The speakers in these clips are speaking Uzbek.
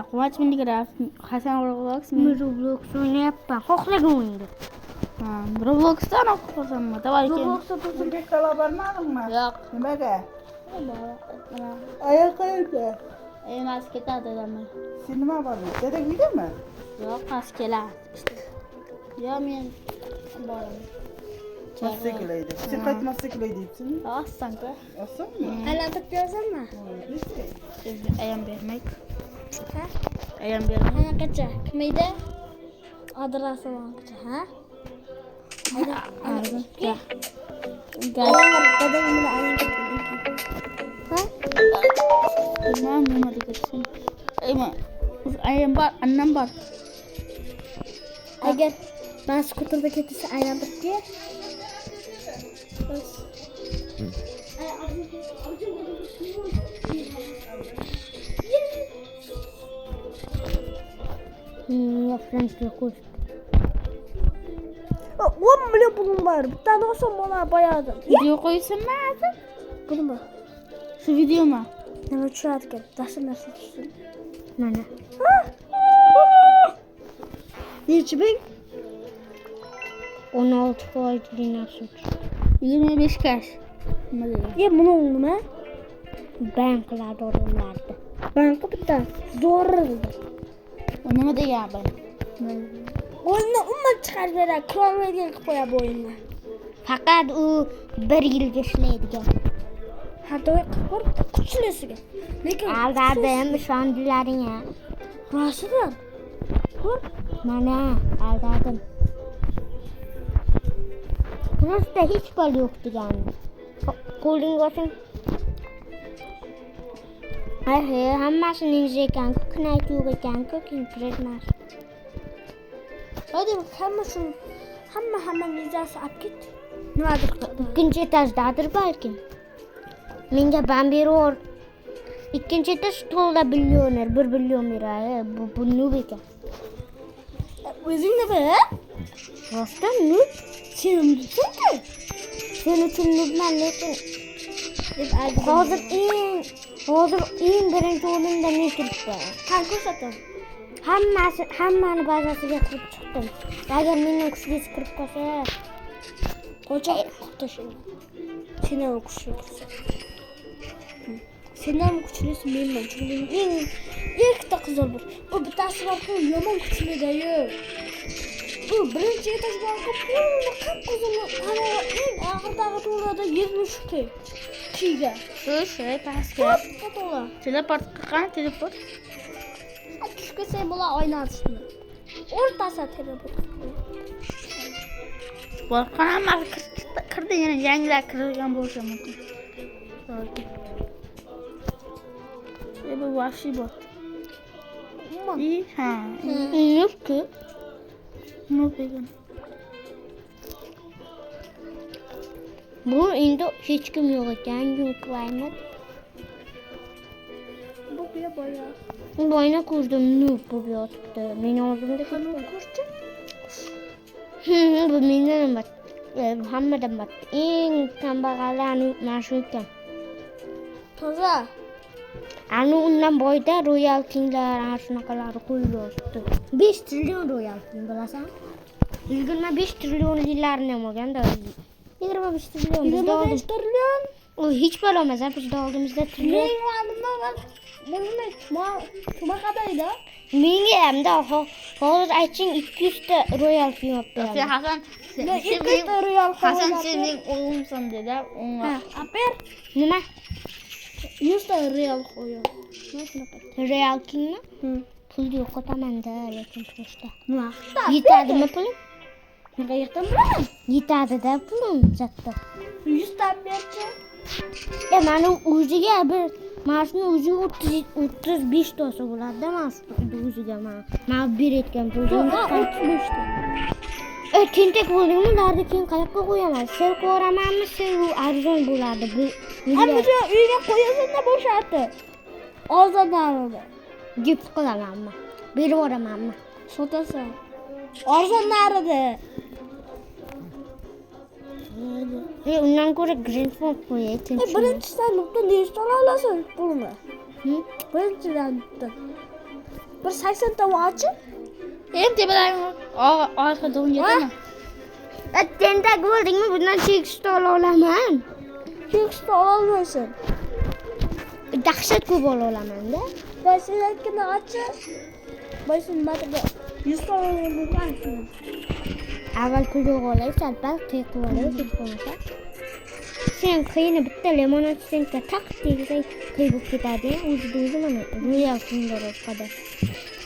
Quvonch Mindigraf, Hasan Roblox. Men Roblox o'ynayapman. Xohlagan o'yinda. Roblox'dan o'qiyorsanmi? Davay keyin. Roblox'da Tursunbek talab bormadingmi? Yo'q. Nimaga? Ayoq qayerda? Emas ketadi dadam. Sen nima bormi? Dadang uydami? Yo'q, past keladi. Yo men boraman. Masta kelaydi. Sen qaytmasta kelay deyapsizmi? Ossan-ku. Osonmi? Aylantirib bersangmi? Ayam bermaydi. Ha? Ayam bermaydi. Qanaqacha? Kimida? Adresi bo'yicha, ha? Dadang bilan aylantirib. Ha? Nima degasin? Ayam bor, annam bor. Agar men skuterda ketsa aylantirib ber. Ya Fransız koş. 10 milyon pulum var. Bir tane olsa bana bayağı. Video qo'ysinmi hozir? Pulum var. Shu videomi? Nima tushadi ekan? Dastur narsa tushsin. Mana. Necha ming? 16% narsa. 25 kash. Nima deydi? Ya buni nima? Banklarda odamlarda. Banka bitta zo'rildi. O nima degan bu? O'yinni umuman chiqarib beradi. Kromedian qilib qo'yadi o'yinni. Faqat u 1 yilga ishlaydigan. Hadoy qilib kuchlisiga. Lekin Aldadim, ishondilaring-a. Rostdan. Ko'r. Mana, aldadim. Rostda hech pul yo'q degan. Qo'ling olsin. Ay, hammasini ekan, kunayt yo'q ekan-ku, kiritmas. Hadi hamma vizasi olib ket. Nimadir qildi. Ikkinchi etajdadir balkim. Menga bamberor. Ikkinchi etaj to'la millioner, 1 million beradi. Bu nub ekan. O'zingni bil. Rostdan nub. Sen nubsan-ku. Sen uchun nubman, lekin hozir eng birinchi o'rinda men turibdi. Qani ko'rsatam. Hammani bazasiga kirib chiqdim. Agar menga kuchli kirib qolsa, Qo'cha tashlay. Sen ham kuchli. Sen ham kuchlisi menman. Chunki eng ikkita qizil bor. U bittasi borku yomon kuchli-da-yu. Bu birinchi etaj borku pulni qip-qizil ana eng oxirdagi to'lada 70 k. Kiga. Shu pastga. To'la. Teleport qilgan, teleport. Tushga sen bular o'ynatishni. O'rtasi teleport. Bo'lgan hamma kirdi, yana yangilar kirgan bo'lsa mumkin. Bu vahshiy bor. Ha. nubku. Nub degan. Bu endi hech kim yo'q ekan, yuklayman. Bu kuya boya. Boyna ko'rdim, nub bo'lib yotibdi. Meni oldimda ko'rchi. bu mendan emas. Hammadan bat. Eng kambag'allarni mana shu ekan. Toza. Ani undan boyda Royal Kinglar ana shunaqalar qo'yib yotibdi. 5 trillion Royal King bilasan? 5 trillion yillarni ham olganda 25 trillion. 25 trillion. U hech bo'lmas, bizda oldimizda trillion. Nima qadaydi? Menga hamda hozir ayting 200 ta Royal King olib Sen beraman. Hasan, Hasan sening o'g'limsan dedi. Ha, aper. Nima? 100 ta real qo'yib. Royal Kingmi? Pul yo'qotaman-da, lekin turishda. Nima? Yetadimi pulim? Nega yerdan bilaman? Yetadi-da pulim, katta. 100 ta berchi. Mana o'ziga bir Marsning o'ziga 35 tasi bo'ladi-da, Marsning o'ziga men berayotgan pulim. 35 ta. Tentak bo'ldingmi, ularni keyin qayoqqa qo'yaman? Sel qo'ramanmi, sel arzon bo'ladi. Bu Hammacha uyga qo'yasan-da bo'shatdi. Orzonlarni. gift qilamanmi? Berib yuboramanmi? Sotasan. Orzonlarida. Undan ko'ra Grand Fond qo'yay, tinch. Birinchi sandiqdan nechta olasan pulni? Birinchi sandiqdan. Bir 80 ta ochib. Hem tepadan orqada o'ynayapman. Tentak bo'ldingmi? Bundan chekishni ola olaman. Chekishni ola olmaysan. Dahshat ko'p ola olaman-da. Dastlabkini ochib. Baysin mataga 100 ta bo'lgan. Avval pulga olay, salpal qiyqib olay, deb qo'ysa. Sen qiyini bitta limon ochsang, taq tegsang, qiy bo'lib ketadi. O'zi mana royal kunlar o'qadi.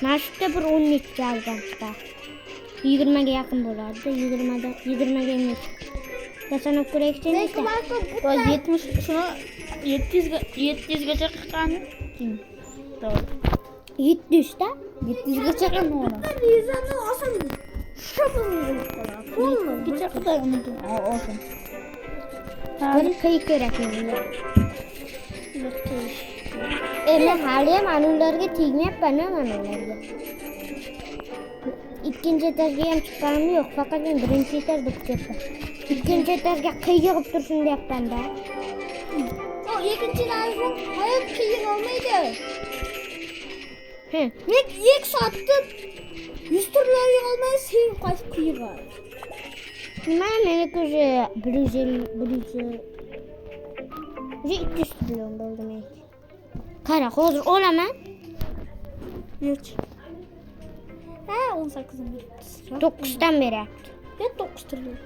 Mana shu yerda bir 12 ga albatta. 20 ga yaqin bo'lardi. 20 ga emas. Sanab ko'raylik Ro'z 70 shuni 700 gacha chiqqani. To'g'ri. 700 ta. 700 gacha chiqqani uni. Yuzani oson. Pulni Gacha Xudoy unutdim. Olsin. Bir qiy kerak menga. Men hali ham anullarga tegmayapman, ularga. Ikkinchi etajga ham chiqqanim yo'q, faqat men birinchi etajda kutyapman. Ikkinchi etajga qiy yig'ib tursin deyapman-da. O ikkinchilarni hayot qiyin olmaydi. Men 2 soatda 100 turlar yig'olmay sen qaytib qiyg'ar. Meniki o'zi 150 200 million bo'ldi meniki. Qara, hozir olaman. Yo'q. Ha, 18 ming. 9 dan beryapti. Ya 9 turlar.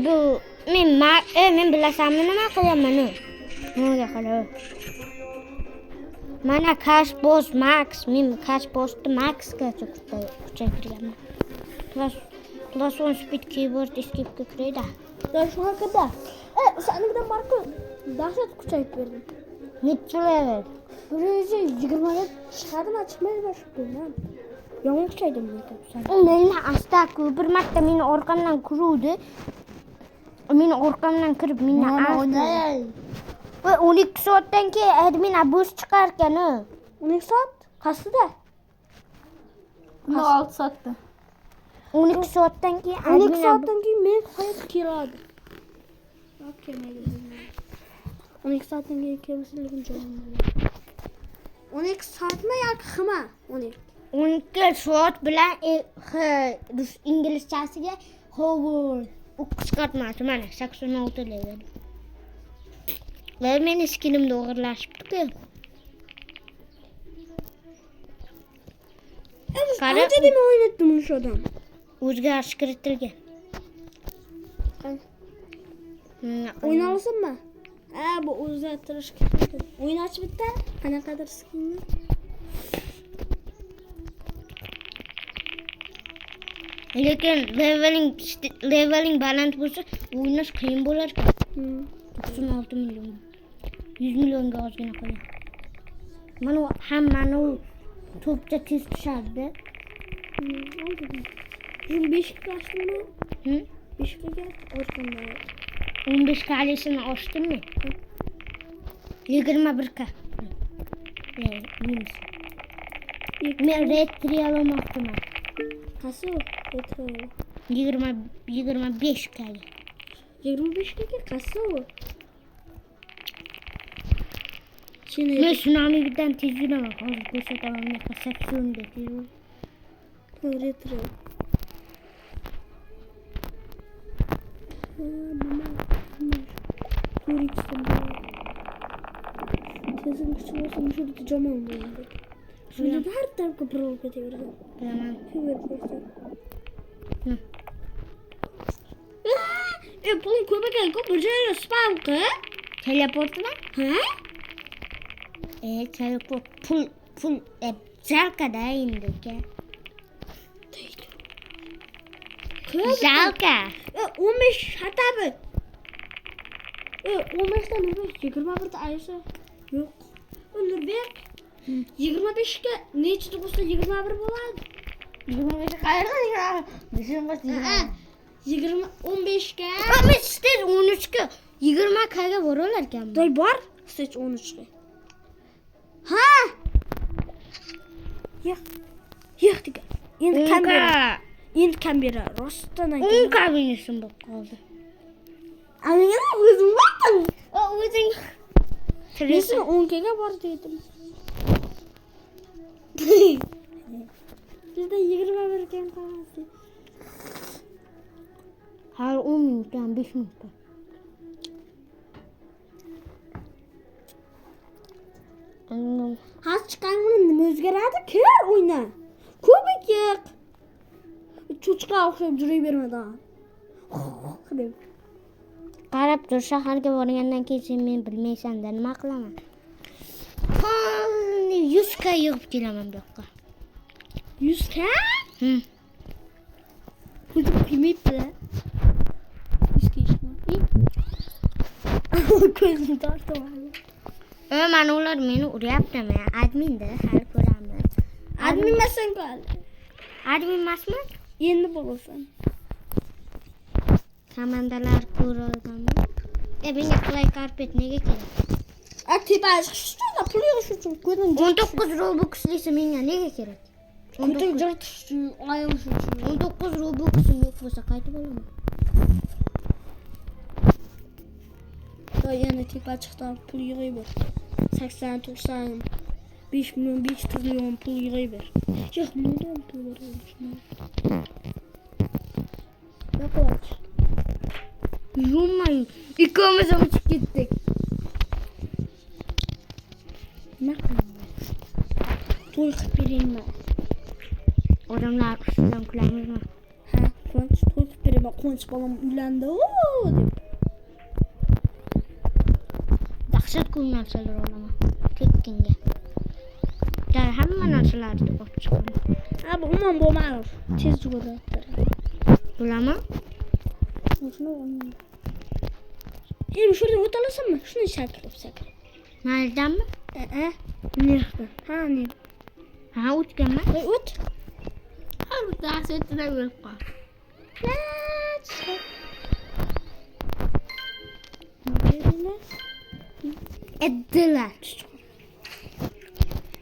Bu men bilasanmi nima qilaman u? Nega qilib? Mana cash boss max, men cash bossni maxgacha kuchaytirganman. Plus 1 speed keyboard escape kiradi. Da shunaqada. Sanigda Marko dahshat kuchayib berdi. Nechilar? 120 ga chiqadimi, chiqmaydi shu kundan. Yomon kuchaydim men. Meni asta-ku bir marta meni orqamdan kiruvdi. Meni orqamdan kirib meni O'ynay. va 12 soatdan keyin admin abuz chiqar ekan u. 12 soat? Qasida? 6 soatda. 12 soatdan keyin 12 soatdan keyin men hayot keladi. Okay, mayli. 12 soatdan keyin kelmasligim joyim. 12 soatmi yoki xima? 12 soat bilan inglizchasiga Howard qisqartmasi mana 86 level. Va meni skinimni o'g'irlashibdi-ku. Qancha deb o'ynatdim shu odam? O'zgarish kiritilgan. O'yna olsinmi? Ha, bu o'zgartirish kerak. O'ynachi bitta, qanaqadir skinni. Lekin leveling baland bo'lsa, o'ynash qiyin bo'lar ekan. 96 million. 100 millionga ozgina qo'ying. Mana hammani to'pcha tez tushadi. 25 ga ochdimmi? 5 ga ochdim. 15 kalisini ochdimmi? 21 ka. Minus. Men red trial olmoqchiman. Qasi? 25 ka. 25 ga qasi u? Men tsunamidan tez yuraman. Hozir ko'rsataman. Men 80 ga tez. Retro. Tezim kuchli şurada camon bo'ldi. Shunda har tarafga birov ketaveradi. Bilaman. Pul ko'p ekan, ko'p bir joyga spam qil. Teleportmi? Ha? Teleport pul zalkada endi ka. Zalka. 15 hatabi. 15 dan 21 da aysa. Yo'q. Nurbek 25 ga nechta bo'lsa 21 bo'ladi. 25 qayerdan yuradi? 15 ga. Ama stage 13 ga 20 kaga boralar ekanmi? To'y bor, stage 13 ga. Ha? Yo'q degan. Endi kamera rostdan aytaman. 10 kabinasin bo'lib qoldi. Aniga o'zim aytdim. O'zing Nesi 10 ga bor dedim. Bizde 20 ekan qarasi. Hali 10 minutdan 5 minutdan. Haz chiqqanini nima o'zgaradi? Kir o'yna. Kubik yiq. Cho'chqa o'xshab yuravermadan. Deb. Qarab tur, shaharga borgandan keyin sen meni bilmaysan-da, nima qilaman? 100 ga yig'ib kelaman bu yoqqa. 100 ka? Hujum qilmaydi. 100 ga ishmi? Ko'zim tortib. Mana ular meni uryaptimi? Adminda hal ko'raman. Admin emassan qol. Admin emasman? Endi bo'lasan. Komandalar ko'rolganmi? Menga play carpet nega kerak? Tepa chiqishda pul yig'ish uchun ko'zim 19 Robux'lisi menga nega kerak? ko'zim jirtish uchun, oyoq uchun. 19 Robux'im yo'q bo'lsa qaytib olaman. Yana tepa chiqdi, pul yig'ayver. 80, 90, 5 million, 5 trillion pul yig'ayver. Yo'q, million pul yig'ayver. Yo'q. Yumay, ikkomiz ham chiqib ketdik. Nima qilaman? To'y qilib beraymi? Odamlar ustidan kulamizmi? Ha, Quvonch to'y qilib beraman. Quvonch bolam uylandi deb. Dahshat ko'p narsalar olaman. Tekkinga. Dar hamma narsalarni olib chiqaman. Ha, bu umuman bo'lmaydi. Tez juguratdir. Bilaman? Shuni o'ynadim. Endi shundan o'talasanmi? Shuni shaklab sakrab. Maylidanmi? Nerda? Ha, ne? Ha, o'tganman. Voy, o't. Ha, bu dahshatdan o'lib qol. Eddilar.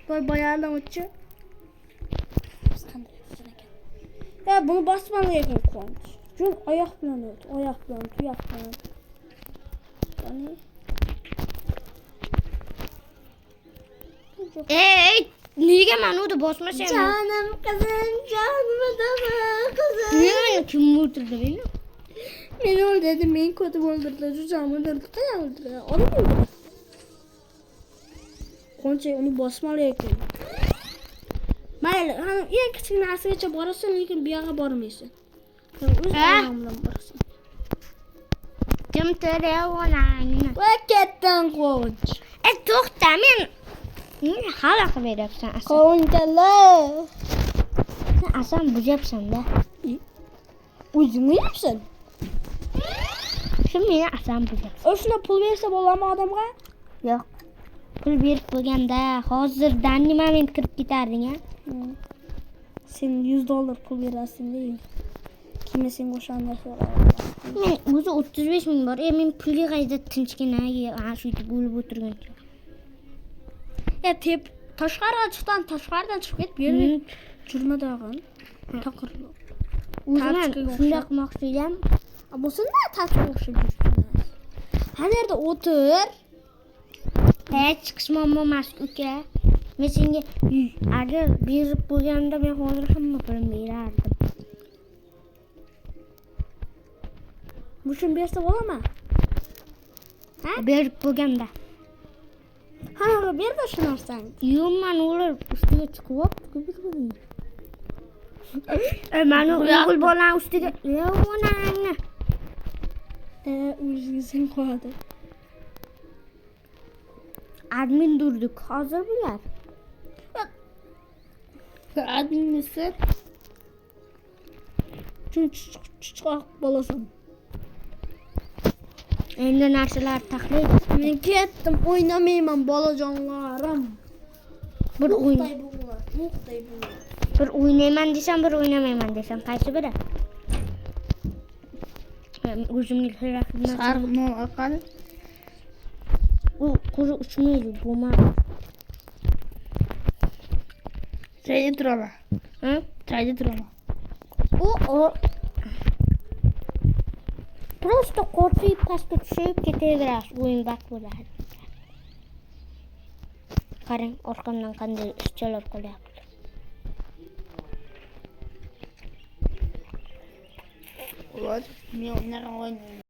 Voy, bayardan o'tchi. Ya, bunu basman ekan Quvonch. Jun oyoq bilan o't, oyoq bilan, tuyoq bilan. Qani? Ey, nega meni uni bosmasang? Canım kızım, canım adamım kızım. Nega kim o'tirdi beni? Meni o'ldirdi, men ko'tib o'ldirdi, jo'jamni o'ldirdi, qayerga o'ldirdi? Odam o'ldirdi. Qancha uni bosmalar ekan. Mayli, eng kichik narsagacha borasan, lekin bu yoqqa bormaysan. O'z oyog'ing bilan borasan. Kim telefonini? Va ketdin Quvonch. To'xta, men hali qilib beryapsan asan. Quvonchalar. Sen asan buzyapsan-da. O'zingmi yapsan? Shu meni asan buzyapsan. O'shuna pul bersa bo'ladimi odamga? Yo'q. Pul berib bo'lganda hozirdan nima men kirib ketarding-a? Sen $100 pul berasing-da. Kimga sen o'shanda so'rayapsan? Men o'zi 35 ming bor. Men pulga qayda tinchgina shu deb o'lib o'tirgancha. Tashqaridan chiqib ket, ber. Jurma dag'in. Taqirlo. O'zim shunday qilmoqchi edim. Bo'lsin-da, tachga o'xshab yuribsan. Ha yerda o'tir. Chiqishmon emas, uka. Men senga agar berib bo'lganda men hozir hamma pulimni berardim. Mushun bersa bo'ladimi? Ha? Berib bo'lganda. Ha, berda shu narsani. Yo'q, men ular ustiga chiqib mani o'g'il bolam ustiga onangni. O'zingizin qo'yadi. Admin durdik, hozir bular. Adminisi. Chuchoq bo'lasan. Endi narsalar taxlaydi. Men ketdim, o'ynamayman bolajonlarim. Bir o'yin. Muhtay bo'lar. Bir o'ynayman desam, bir o'ynamayman desam, qaysi biri? O'zimga kerak emas. Sarg'no aqal. U qo'zi uchmaydi, bo'lmadi. Joyda turaman. Ha? Joyda turaman. U Просто qo'rqib pastga tushib ketaverasiz, o'yin bak bo'ladi. Qarang, orqamdan qanday ishchalar qolyapti. Men unaqa o'ynayman.